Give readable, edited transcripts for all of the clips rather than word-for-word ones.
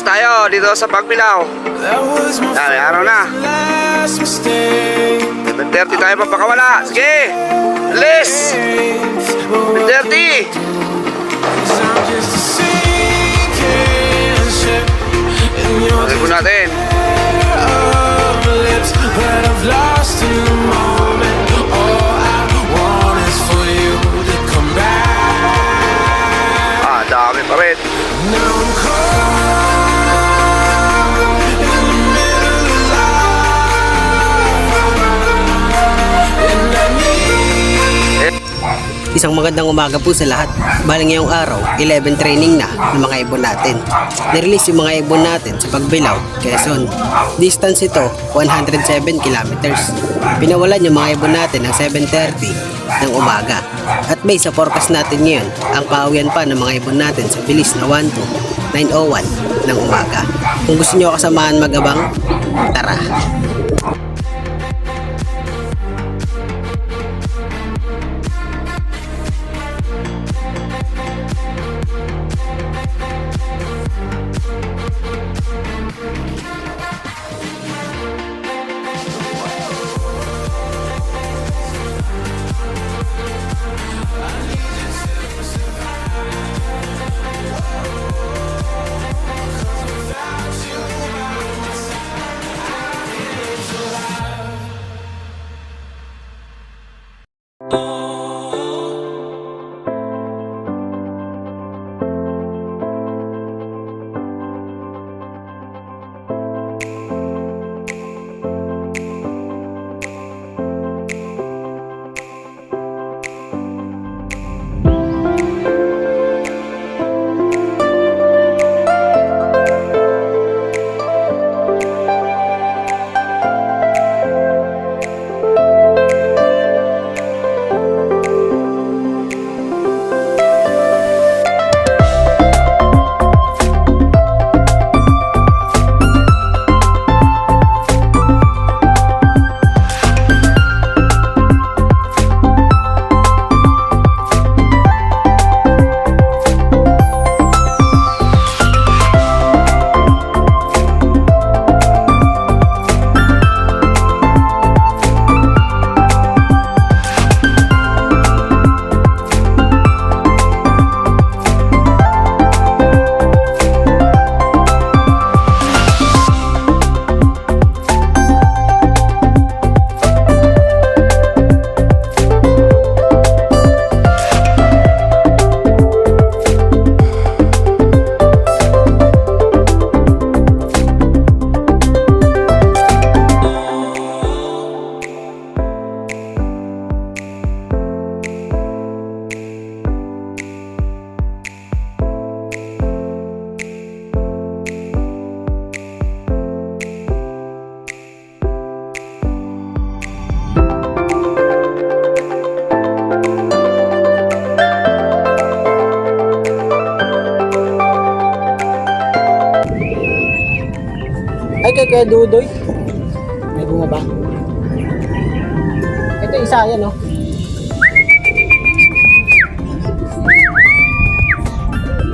tayo dito sa Pagbilao. May araw na. 7:30 tayo papakawala. Sige! Alis! 7:30! Okay po natin. Dami pa rin. Isang magandang umaga po sa lahat. Bali ngayong araw, 11 training na ng mga ibon natin. Nirelease yung mga ibon natin sa Pagbilao, Quezon. Distance ito, 107 kilometers. Pinawalan yung mga ibon natin ng 7:30 ng umaga. At base sa forecast natin ngayon, ang pauwian pa ng mga ibon natin sa bilis na 12:901 ng umaga. Kung gusto nyo kasamahan mag-abang, tara! Ay, kay Dudoy. May bunga ba? Ito isa yan, no?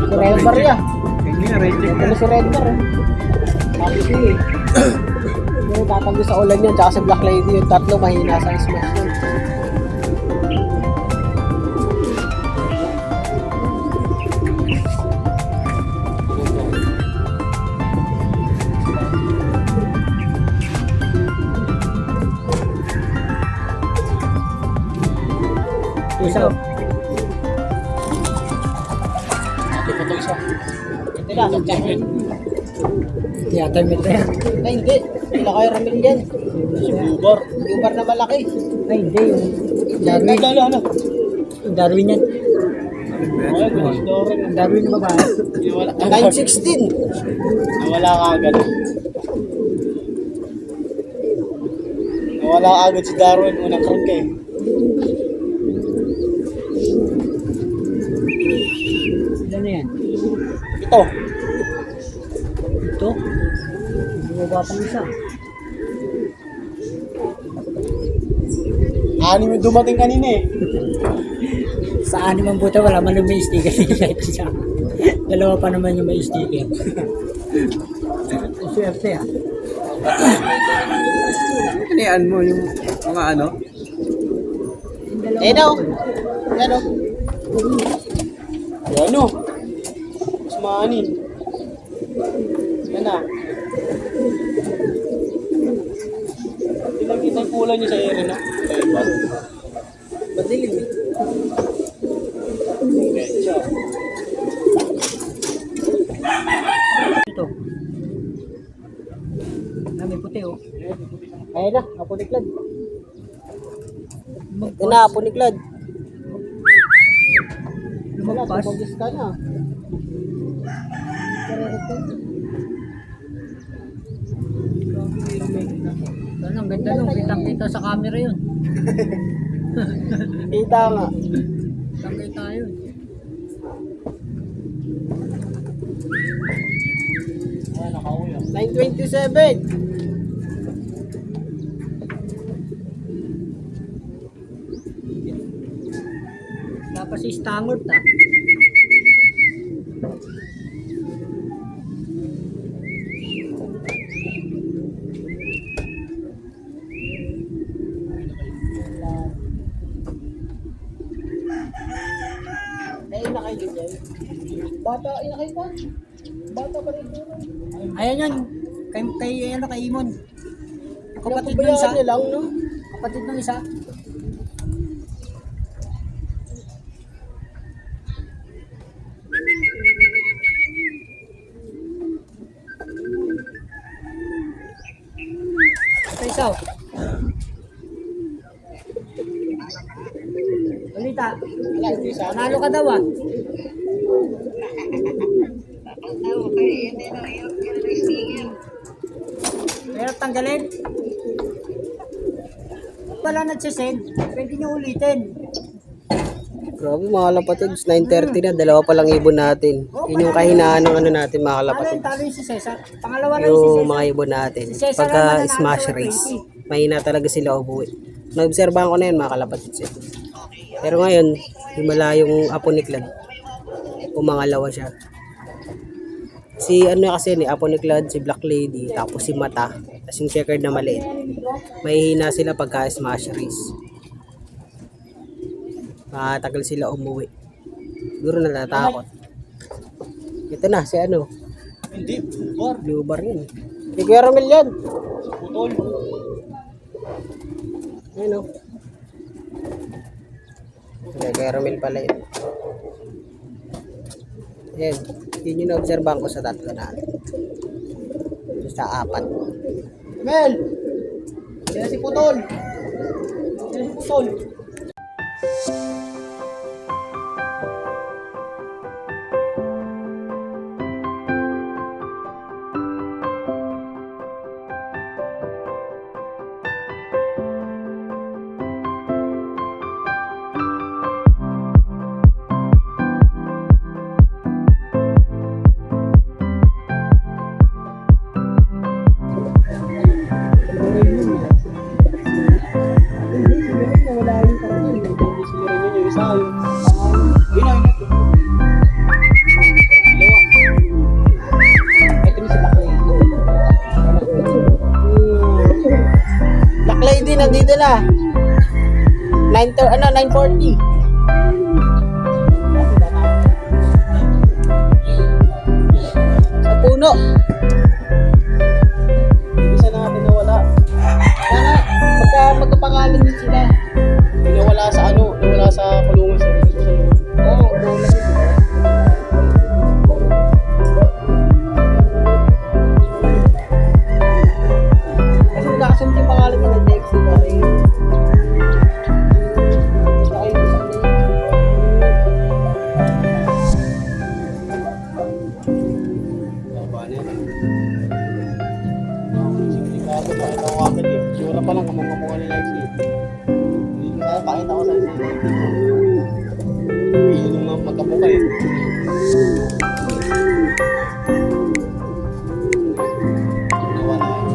Si Red Bar yan. Ito si Red Bar, eh. Sabi siya, eh. Yung tatago sa ulan yan, tsaka si Black Lady, yung tatlo mahina sa smash yun. Isa. Ito po ito isa. Ito lang, sa Chahil. Ito yata yung ito yan. Ay, hindi. Wala kayo ramin dyan. Si Bubar. Bubar na malaki. Ay, hindi. Yung Darwin. Ano? Yung Darwin yan. Yung Darwin na babae. 916. Nawala ka agad. Nawala ka agad si Darwin. Unang karoon kayo. Ano yan? Ito. Ito? Bumaba pang isa. Anim yung dumating kanina eh. Sa anim ang buta wala man yung may sticker. Dalawa pa naman yung may sticker. Swerte ah. Kanian mo yung mga ano? Eh daw. Ano? Ano? Mas maanin. Yan na. Ilang kita yung pula niyo sa ere na. Madilim eh. Betcha. Ito. May puti oh. Ayun na, apuniklad. Ito na, apuniklad. Lumagpas. Lumagpas ka na. Ang ganda nung kitang-kita sa camera yun. Kita nga. Kitang-kita yun. Ayan, nakauwi. 9:27. Dapat si Stangort ah. Na kayo dyan. Bata, ina kayo ba? Bata pa rin dito. Ayan yan. Kay Imon. Kapatid ng isa. Lang, no? Kapatid ng isa. Isaw. Balita. Panalo ka daw ah. Pero tanggalin. Wala nagsisend. Pwede nyo ulitin. Grabe mga kalapatids, 9:30 na, dalawa pa lang ibon natin. Yun yung kahinaan ng ano natin mga kalapatids. Talo yung si Cesar. Pangalawa na yung si Yung Cesar. mga ibon natin. Si Cesar Pagka ang mananalo smash sa race, 20. mahina talaga sila umuwi. Naobserbahan ko na yun mga kalapatids. Pero ngayon, himala yung aponiklad. Pumangalawa siya. Si ano kasi ni aponiklad, si Black Lady, tapos si Mata, tapos yung checkered na maliit. Mahihina sila pagka smash race. Matagal sila umuwi. Siguro natatakot. Ito na, si ano? Hindi, bar. Blue bar yun. Si Kuya Romel yan. Putol. Ayun o. Okay, Kuya Romel pala yun. Ayan. Yun yung na-obserbahan ko sa tatlo natin. Sa 4. Mel! Yan si Putol. Yan si Putol. Black Lady nandito na. 9:40. Sa puno. Isa na natin nawala. Sana magkapangalan din sila. Nawala sa ano, nawala sa kulungan sa susunod. Oo, nawala din. Kasi wala kasama yung pangalan ng text, diba? Sura pa lang kamang-kamukha ni Lexi. Kaya pakita ko sa Lexi. Yun yung mga magkamukha eh. Nawala eh.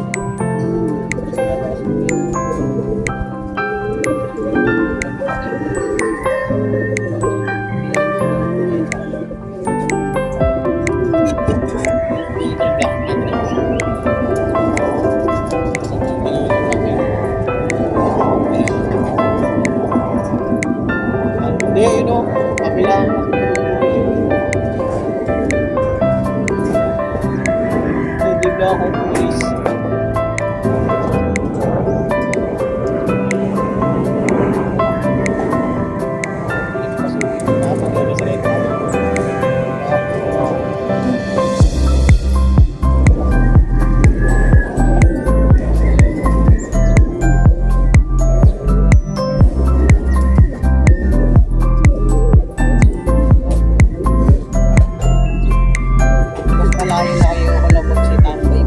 Mas malayo na kayo ko lang si tambay.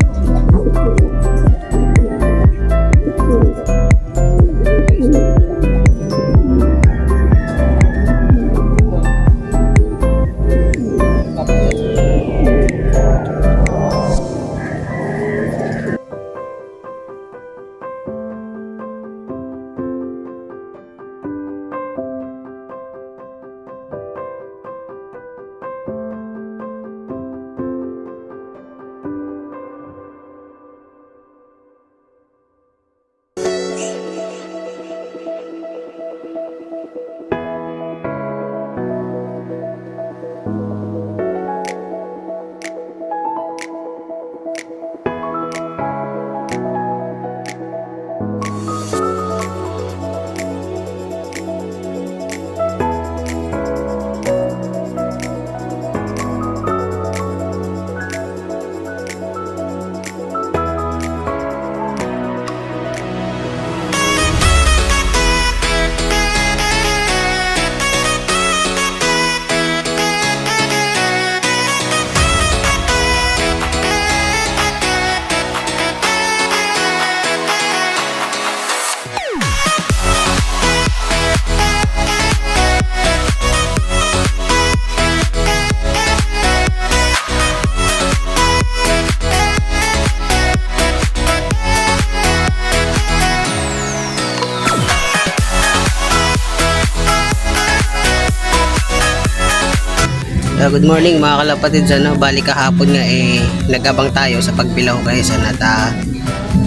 Good morning mga kalapatids, bali kahapon nga nagabang tayo sa pagbilaw guys, at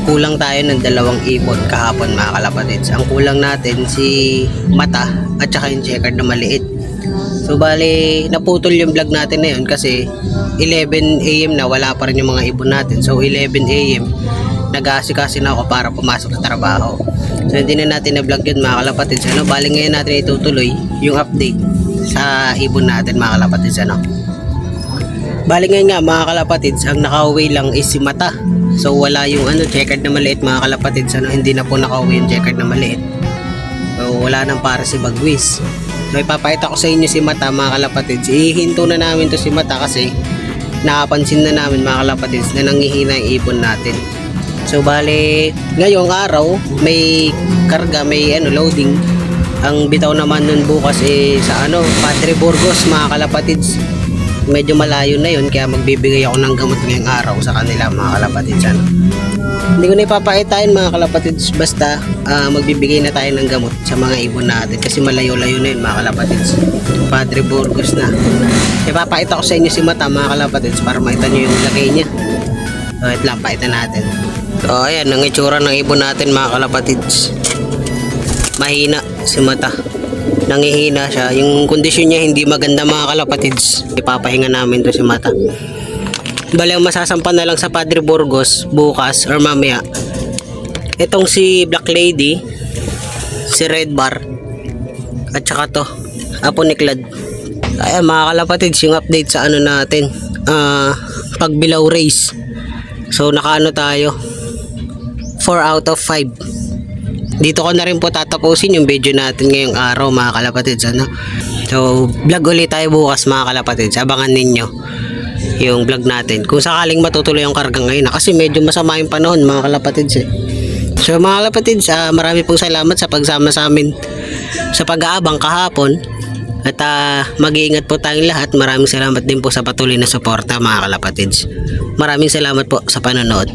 kulang tayo ng 2 ibon kahapon mga kalapatids. Ang kulang natin si mata at saka yung checkered na maliit. So bali naputol yung vlog natin na yun kasi 11 AM na wala pa rin yung mga ibon natin. So 11 AM nag-aasikaso na ako para pumasok sa trabaho. So hindi na natin na-vlog yun mga kalapatids. Bali ngayon natin itutuloy yung update sa ibon natin mga kalapatids. Bali ngayon nga mga kalapatids, ang nakauwi lang is si mata. So wala yung checkered na maliit mga kalapatids. Hindi na po nakauwi yung checkered na maliit. So wala nang para si Bagwis. So ipapakita ko sa inyo si mata mga kalapatids. Ihinto na namin to si mata kasi nakapansin na namin mga kalapatids na nangihina yung ibon natin. So bali ngayong araw may karga, may loading. Ang bitaw naman nun bukas sa Padre Burgos mga kalapatids. Medyo malayo na yun kaya magbibigay ako ng gamot ngayong araw sa kanila mga kalapatids. Hindi ko na ipapakitain mga kalapatids, basta magbibigay na tayo ng gamot sa mga ibon natin kasi malayo-layo na yun mga kalapatids. Padre Burgos na. Ipapakita ko sa inyo si mata mga kalapatids para makita nyo yung lagay niya. So ito lang, pakita natin. So ayan ang itsura ng ibon natin mga kalapatids. Mahina si mata, nangihina siya, yung kondisyon niya hindi maganda mga kalapatids. Ipapahinga namin to si mata. Bali ang masasampan na lang sa Padre Burgos bukas or mamaya itong si Black Lady, si Red Bar at saka to Apo Niklad. Ayan mga kalapatids yung update sa natin, pagbilaw race. So nakaano tayo 4 out of 5. Dito ko na rin po tatapusin yung video natin ngayong araw mga kalapatids. So vlog ulit tayo bukas mga kalapatids. Abangan ninyo yung vlog natin kung sakaling matutuloy yung karga ngayon kasi medyo masama yung panahon mga kalapatids. So mga kalapatids, marami pong salamat sa pagsama sa amin sa pag-aabang kahapon. At mag-iingat po tayong lahat. Maraming salamat din po sa patuloy na suporta mga kalapatids. Maraming salamat po sa panonood.